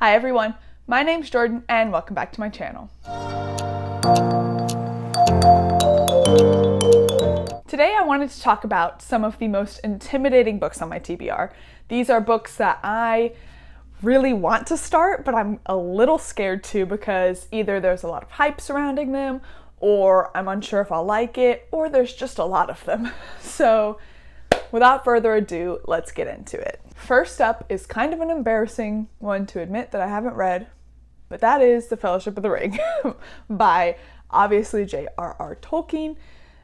Hi everyone, my name's Jordan and welcome back to my channel. Today I wanted to talk about some of the most intimidating books on my TBR. These are books that I really want to start, but I'm a little scared to because either there's a lot of hype surrounding them, or I'm unsure if I'll like it, or there's just a lot of them. So without further ado, let's get into it. First up is kind of an embarrassing one to admit that I haven't read, but that is The Fellowship of the Ring by obviously J.R.R. Tolkien.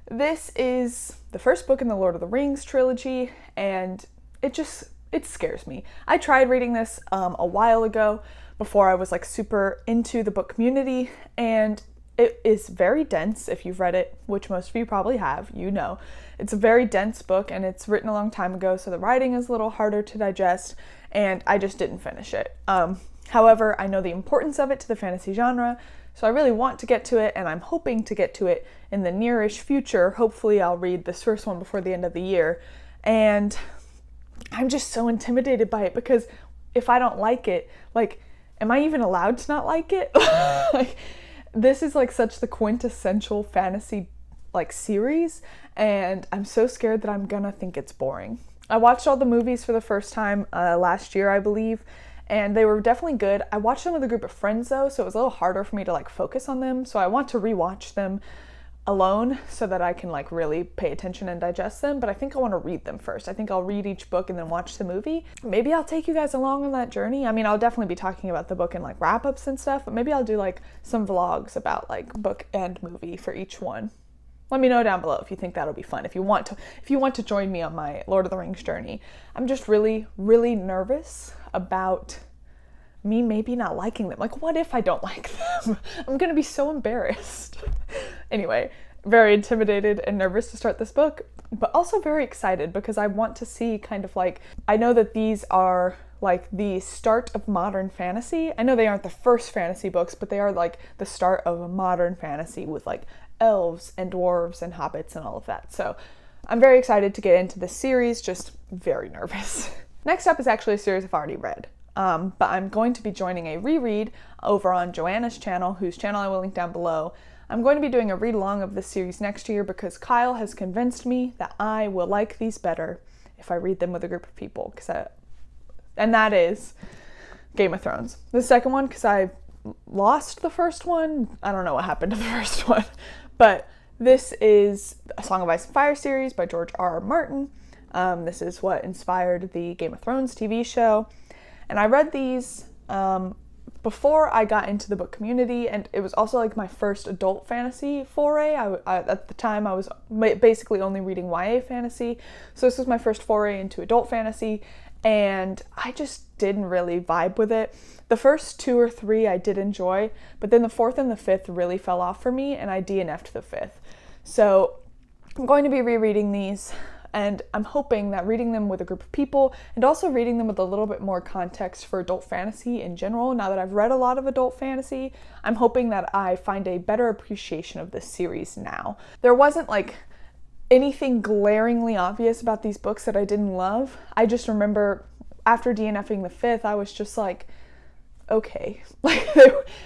This is the first book in the Lord of the Rings trilogy, and it scares me. I tried reading this a while ago before I was like super into the book community, and it is very dense. If you've read it, which most of you probably have, you know. It's a very dense book and it's written a long time ago, so the writing is a little harder to digest, and I just didn't finish it. However, I know the importance of it to the fantasy genre, so I really want to get to it, and I'm hoping to get to it in the nearish future. Hopefully I'll read this first one before the end of the year, and I'm just so intimidated by it because if I don't like it, like, am I even allowed to not like it? Like, this is like such the quintessential fantasy like series, and I'm so scared that I'm gonna think it's boring. I watched all the movies for the first time last year, I believe, and they were definitely good. I watched them with a group of friends though, so it was a little harder for me to like focus on them, so I want to rewatch them alone so that I can like really pay attention and digest them, but I think I want to read them first. I think I'll read each book and then watch the movie. Maybe I'll take you guys along on that journey. I mean, I'll definitely be talking about the book in like wrap-ups and stuff, but maybe I'll do like some vlogs about like book and movie for each one. Let me know down below if you think that'll be fun, if you want to join me on my Lord of the Rings journey. I'm just really, really nervous about me maybe not liking them. Like, what if I don't like them? I'm gonna be so embarrassed. Anyway, very intimidated and nervous to start this book, but also very excited because I want to see kind of like, I know that these are like the start of modern fantasy. I know they aren't the first fantasy books, but they are like the start of a modern fantasy with like elves and dwarves and hobbits and all of that. So I'm very excited to get into this series, just very nervous. Next up is actually a series I've already read. But I'm going to be joining a reread over on Joanna's channel, whose channel I will link down below. I'm going to be doing a read-along of this series next year because Kyle has convinced me that I will like these better if I read them with a group of people. And that is Game of Thrones. The second one, because I lost the first one. I don't know what happened to the first one. But this is A Song of Ice and Fire series by George R.R. Martin. This is what inspired the Game of Thrones TV show. And I read these before I got into the book community, and it was also like my first adult fantasy foray. At the time I was basically only reading YA fantasy, so this was my first foray into adult fantasy, and I just didn't really vibe with it. The first 2 or 3 I did enjoy, but then the 4th and the 5th really fell off for me, and I DNF'd the 5th. So I'm going to be rereading these, and I'm hoping that reading them with a group of people and also reading them with a little bit more context for adult fantasy in general, now that I've read a lot of adult fantasy, I'm hoping that I find a better appreciation of this series now. There wasn't like anything glaringly obvious about these books that I didn't love. I just remember after DNFing the 5th, I was just like, okay.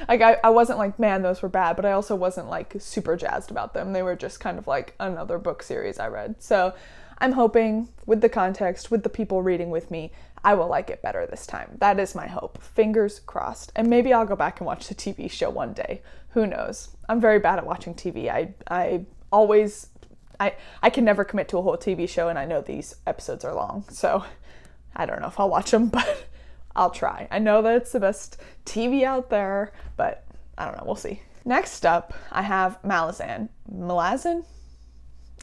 I wasn't like, man, those were bad, but I also wasn't like super jazzed about them. They were just kind of like another book series I read. So I'm hoping with the context, with the people reading with me, I will like it better this time. That is my hope. Fingers crossed. And maybe I'll go back and watch the TV show one day. Who knows? I'm very bad at watching TV. I can never commit to a whole TV show, and I know these episodes are long, so I don't know if I'll watch them, but I'll try. I know that it's the best TV out there, but I don't know, we'll see. Next up, I have Malazan. Malazan?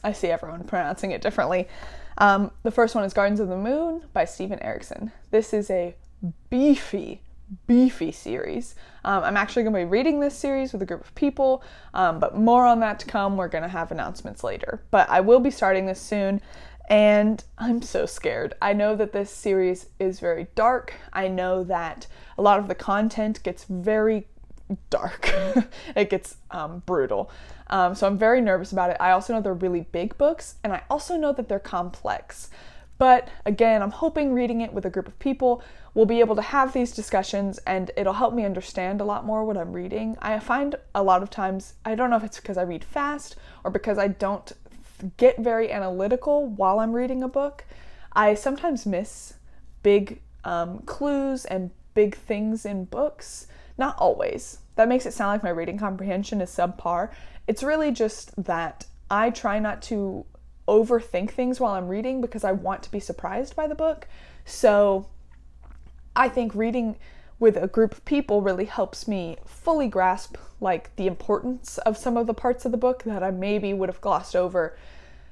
I see everyone pronouncing it differently. The first one is Gardens of the Moon by Steven Erikson. This is a beefy series. I'm actually going to be reading this series with a group of people, but more on that to come. We're going to have announcements later. But I will be starting this soon, and I'm so scared. I know that this series is very dark. I know that a lot of the content gets very dark. It gets brutal. So I'm very nervous about it. I also know they're really big books, and I also know that they're complex. But again, I'm hoping reading it with a group of people we'll be able to have these discussions and it'll help me understand a lot more what I'm reading. I find a lot of times, I don't know if it's because I read fast or because I don't get very analytical while I'm reading a book, I sometimes miss big clues and big things in books. Not always. That makes it sound like my reading comprehension is subpar. It's really just that I try not to overthink things while I'm reading because I want to be surprised by the book. So I think reading with a group of people really helps me fully grasp like the importance of some of the parts of the book that I maybe would have glossed over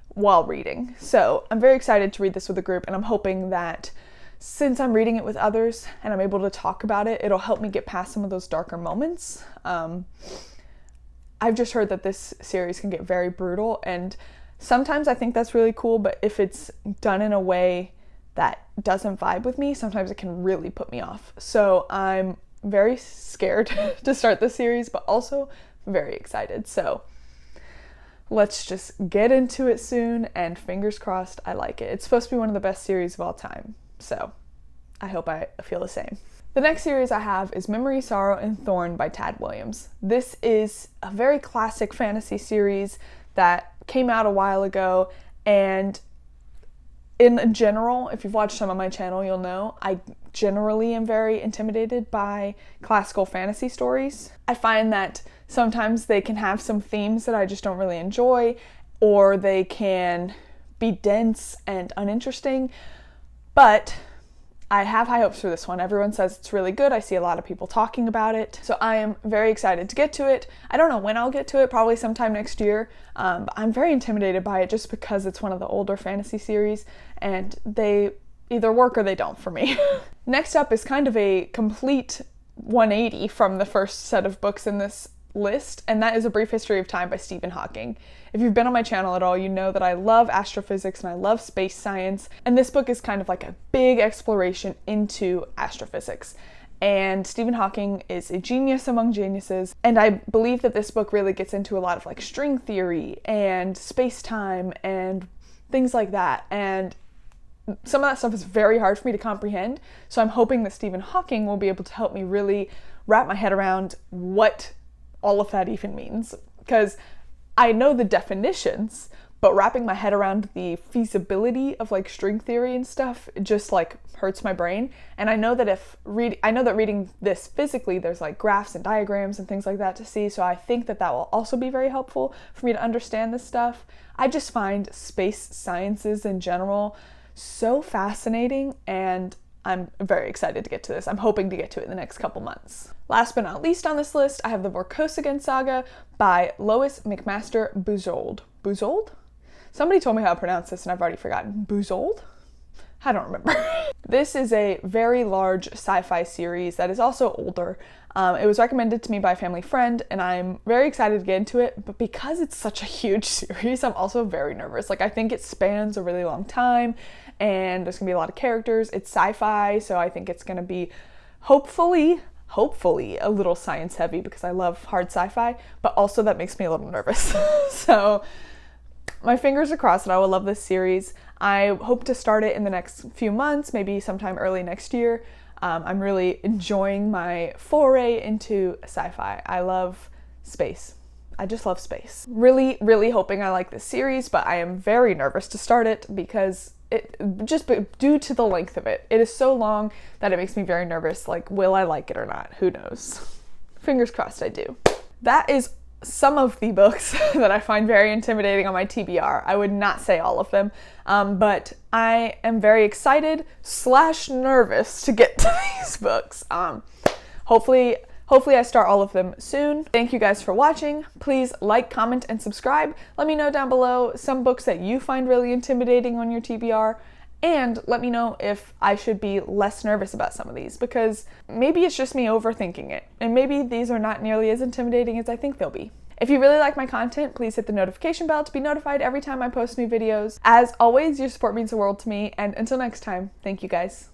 while reading. So I'm very excited to read this with a group, and I'm hoping that since I'm reading it with others and I'm able to talk about it, it'll help me get past some of those darker moments. I've just heard that this series can get very brutal, and sometimes I think that's really cool, but if it's done in a way that doesn't vibe with me, sometimes it can really put me off. So I'm very scared to start the series, but also very excited. So let's just get into it soon, and fingers crossed I like it. It's supposed to be one of the best series of all time, so I hope I feel the same. The next series I have is Memory, Sorrow, and Thorn by Tad Williams. This is a very classic fantasy series that came out a while ago, and in general, if you've watched some of my channel, you'll know I generally am very intimidated by classical fantasy stories. I find that sometimes they can have some themes that I just don't really enjoy, or they can be dense and uninteresting, but I have high hopes for this one. Everyone says it's really good. I see a lot of people talking about it. So I am very excited to get to it. I don't know when I'll get to it, probably sometime next year. But I'm very intimidated by it just because it's one of the older fantasy series and they either work or they don't for me. Next up is kind of a complete 180 from the first set of books in this list, and that is A Brief History of Time by Stephen Hawking. If you've been on my channel at all, you know that I love astrophysics and I love space science, and this book is kind of like a big exploration into astrophysics. And Stephen Hawking is a genius among geniuses, and I believe that this book really gets into a lot of like string theory and space-time and things like that, and some of that stuff is very hard for me to comprehend, so I'm hoping that Stephen Hawking will be able to help me really wrap my head around what all of that even means, because I know the definitions, but wrapping my head around the feasibility of like string theory and stuff, it just like hurts my brain. And I know that reading this physically, there's like graphs and diagrams and things like that to see, so I think that that will also be very helpful for me to understand this stuff. I just find space sciences in general so fascinating, and I'm very excited to get to this. I'm hoping to get to it in the next couple months. Last but not least on this list, I have the Vorkos Saga by Lois McMaster Bujold. Bujold? Somebody told me how to pronounce this and I've already forgotten. Bujold? I don't remember. This is a very large sci-fi series that is also older. It was recommended to me by a family friend, and I'm very excited to get into it, but because it's such a huge series, I'm also very nervous. Like, I think it spans a really long time, and there's gonna be a lot of characters. It's sci-fi, so I think it's gonna be hopefully a little science heavy because I love hard sci-fi, but also that makes me a little nervous. So my fingers are crossed that I will love this series. I hope to start it in the next few months, maybe sometime early next year. I'm really enjoying my foray into sci-fi. I love space. I just love space. Really, really hoping I like this series, but I am very nervous to start it because due to the length of it. It is so long that it makes me very nervous. Like, will I like it or not? Who knows? Fingers crossed I do. That is some of the books that I find very intimidating on my TBR. I would not say all of them, but I am very excited / nervous to get to these books. Hopefully I start all of them soon. Thank you guys for watching. Please like, comment, and subscribe. Let me know down below some books that you find really intimidating on your TBR, and let me know if I should be less nervous about some of these, because maybe it's just me overthinking it, and maybe these are not nearly as intimidating as I think they'll be. If you really like my content, please hit the notification bell to be notified every time I post new videos. As always, your support means the world to me, and until next time, thank you guys.